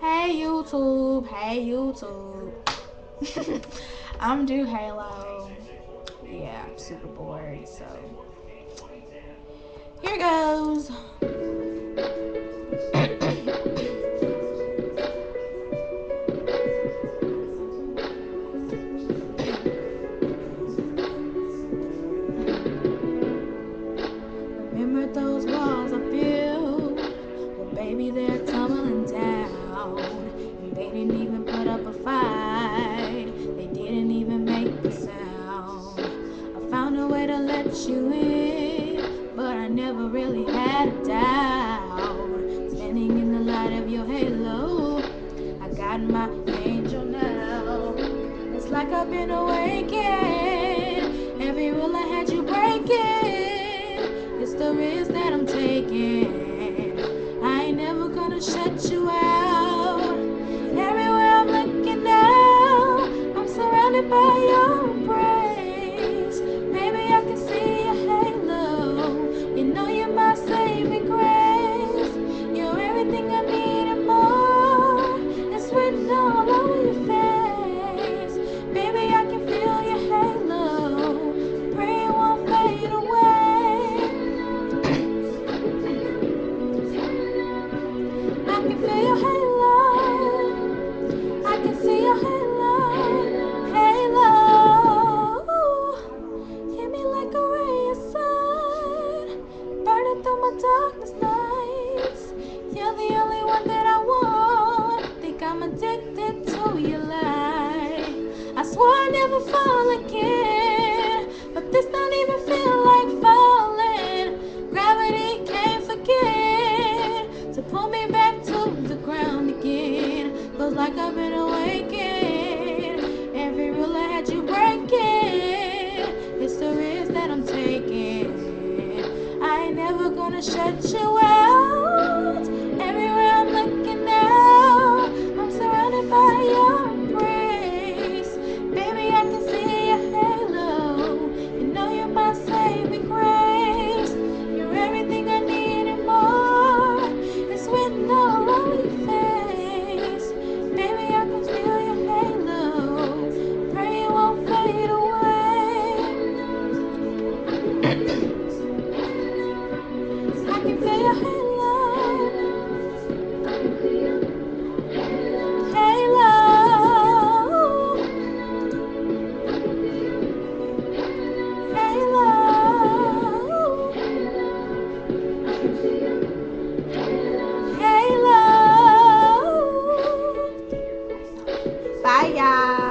Hey YouTube, hey YouTube. I'm Drew Halo. Yeah, I'm super bored, so here goes. Remember those walls I built? Well, baby, they're tumbling down. And they didn't even put up a fight. They didn't even make a sound. I found a way to let you in, but I never really had a doubt. Standing in the light of your halo, I got my angel now. It's like I've been awakened. Every rule I had you breaking. It's the risk that I'm taking. I ain't never gonna shut you out. Everywhere I'm looking now, I'm surrounded by your embrace. Maybe I can see your halo. You know you're my saving grace. You're everything I need and more. It's written all over your face. Baby, I can feel your halo. Pray it won't fade away. I can feel your halo. I can see your halo. Halo. Hit me like a ray of sun, burning through my darkest nights. You're the only one that I want. Think I'm addicted to your light. I swore I'd never fall again, but this don't even feel like falling. Gravity can't forget to pull me back to the ground again. Feels like I've been awakened. Every rule I had you breaking. It's the risk that I'm taking. I ain't never gonna shut you out. Everywhere I'm looking now, I'm surrounded by your embrace. Baby, I can see your halo. You know you're my saving grace. You're everything I need and more. It's written all over your face. Baby, I can feel your halo. Pray it won't fade away. I can feel your halo. Halo. Halo. Halo. Bye, y'all.